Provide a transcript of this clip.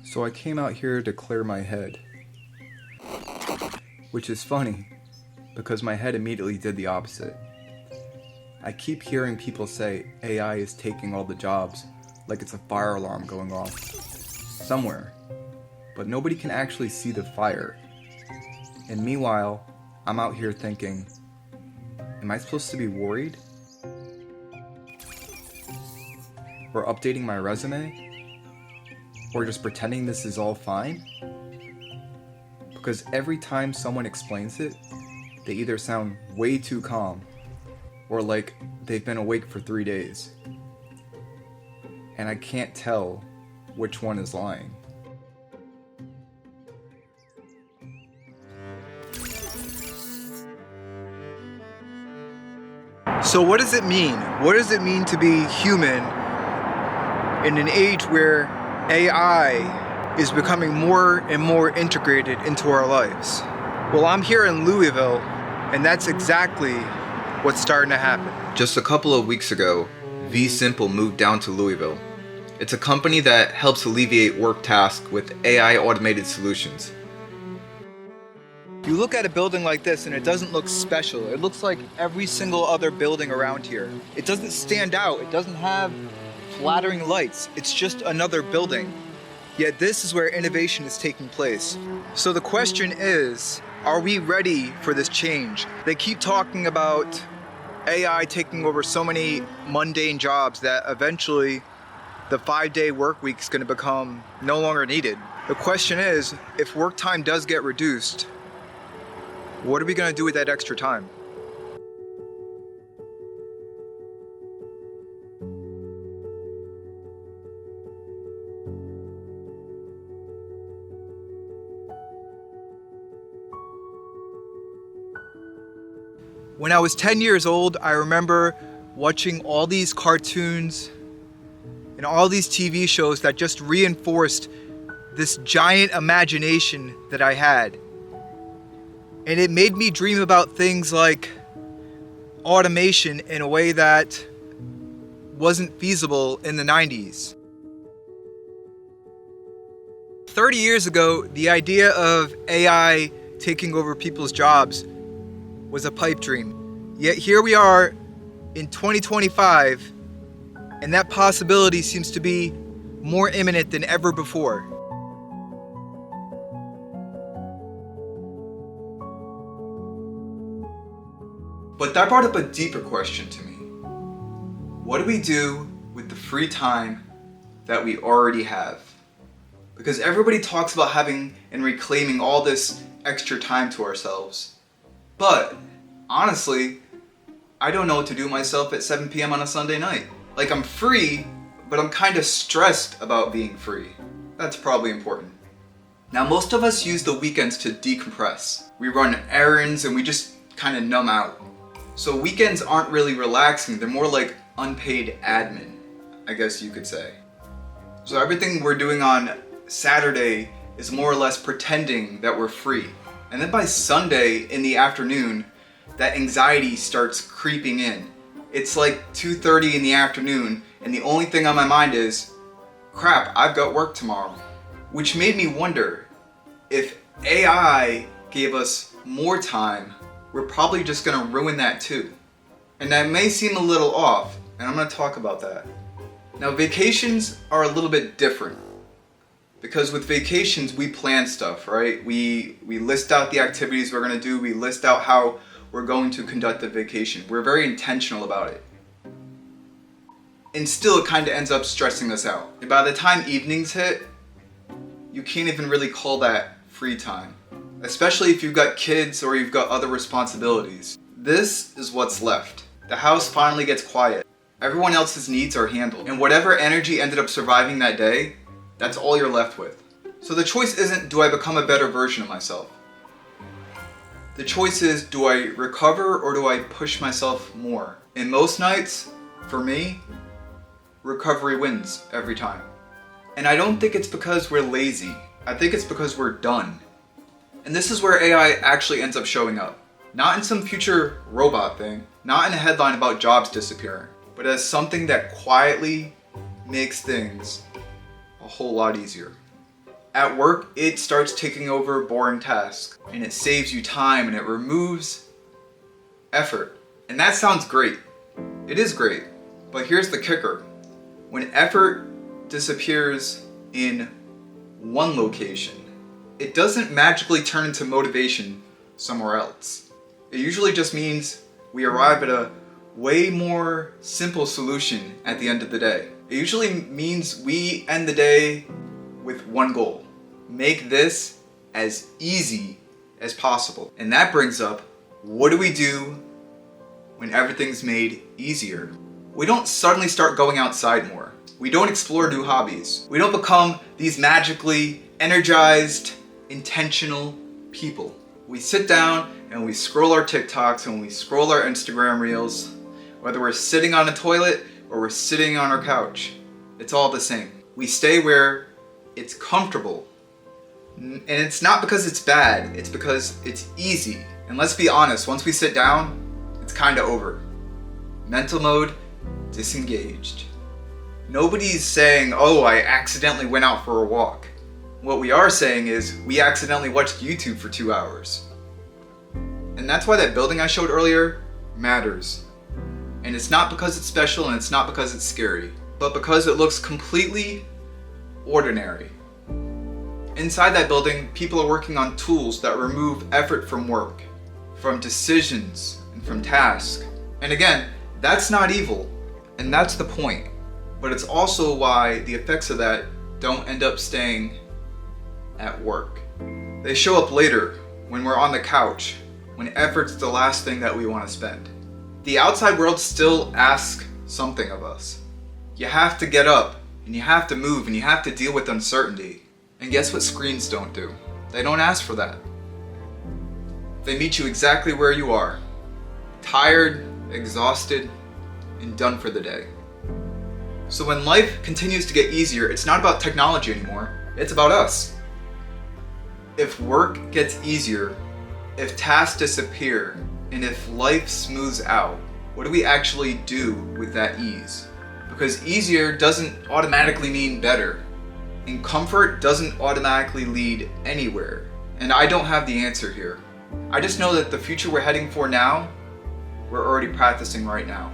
So I came out here to clear my head. Which is funny, because my head immediately did the opposite. I keep hearing people say AI is taking all the jobs, like it's a fire alarm going off somewhere. But nobody can actually see the fire. And meanwhile, I'm out here thinking, am I supposed to be worried? Or updating my resume? Or just pretending this is all fine? Because every time someone explains it, they either sound way too calm, or like they've been awake for 3 days. And I can't tell which one is lying. So what does it mean? What does it mean to be human in an age where AI is becoming more and more integrated into our lives? Well, I'm here in Louisville, and that's exactly what's starting to happen. Just a couple of weeks ago, vSimple moved down to Louisville. It's a company that helps alleviate work tasks with AI automated solutions. You look at a building like this and it doesn't look special. It looks like every single other building around here. It doesn't stand out. It doesn't have flattering lights. It's just another building. Yet this is where innovation is taking place. So the question is, are we ready for this change? They keep talking about AI taking over so many mundane jobs that eventually the 5-day work week is going to become no longer needed. The question is, if work time does get reduced, what are we going to do with that extra time? When I was 10 years old, I remember watching all these cartoons and all these TV shows that just reinforced this giant imagination that I had. And it made me dream about things like automation in a way that wasn't feasible in the 90s. 30 years ago, the idea of AI taking over people's jobs was a pipe dream. Yet here we are in 2025, and that possibility seems to be more imminent than ever before. But that brought up a deeper question to me. What do we do with the free time that we already have? Because everybody talks about having and reclaiming all this extra time to ourselves. But honestly, I don't know what to do myself at 7 p.m. on a Sunday night. Like, I'm free, but I'm kind of stressed about being free. That's probably important. Now, most of us use the weekends to decompress. We run errands and we just kind of numb out. So weekends aren't really relaxing, they're more like unpaid admin, I guess you could say. So everything we're doing on Saturday is more or less pretending that we're free. And then by Sunday in the afternoon, that anxiety starts creeping in. It's like 2:30 in the afternoon, and the only thing on my mind is, crap, I've got work tomorrow. Which made me wonder, if AI gave us more time, we're probably just gonna ruin that too. And that may seem a little off, and I'm gonna talk about that. Now, vacations are a little bit different. Because with vacations, we plan stuff, right? We list out the activities we're gonna do, we list out how we're going to conduct the vacation. We're very intentional about it. And still, it kind of ends up stressing us out. And by the time evenings hit, you can't even really call that free time. Especially if you've got kids or you've got other responsibilities. This is what's left. The house finally gets quiet. Everyone else's needs are handled. And whatever energy ended up surviving that day, that's all you're left with. So the choice isn't, do I become a better version of myself? The choice is, do I recover or do I push myself more? And most nights, for me, recovery wins every time. And I don't think it's because we're lazy. I think it's because we're done. And this is where AI actually ends up showing up. Not in some future robot thing, not in a headline about jobs disappearing, but as something that quietly makes things a whole lot easier. At work, it starts taking over boring tasks, and it saves you time and it removes effort. And that sounds great. It is great. But here's the kicker. When effort disappears in one location, it doesn't magically turn into motivation somewhere else. It usually just means we arrive at a way more simple solution at the end of the day. It usually means we end the day with one goal. Make this as easy as possible. And that brings up, what do we do when everything's made easier? We don't suddenly start going outside more. We don't explore new hobbies. We don't become these magically energized, intentional people. We sit down and we scroll our TikToks and we scroll our Instagram reels, whether we're sitting on a toilet or we're sitting on our couch. It's all the same. We stay where it's comfortable. And it's not because it's bad, it's because it's easy. And let's be honest, once we sit down, it's kind of over. Mental mode, disengaged. Nobody's saying, oh, I accidentally went out for a walk. What we are saying is, we accidentally watched YouTube for 2 hours. And that's why that building I showed earlier matters. And it's not because it's special and it's not because it's scary, but because it looks completely ordinary. Inside that building, people are working on tools that remove effort from work, from decisions, and from tasks. And again, that's not evil, and that's the point. But it's also why the effects of that don't end up staying at work. They show up later, when we're on the couch, when effort's the last thing that we want to spend. The outside world still asks something of us. You have to get up, and you have to move, and you have to deal with uncertainty. And guess what screens don't do? They don't ask for that. They meet you exactly where you are. Tired, exhausted, and done for the day. So when life continues to get easier, it's not about technology anymore, it's about us. If work gets easier, if tasks disappear, and if life smooths out, what do we actually do with that ease? Because easier doesn't automatically mean better. And comfort doesn't automatically lead anywhere. And I don't have the answer here. I just know that the future we're heading for now, we're already practicing right now.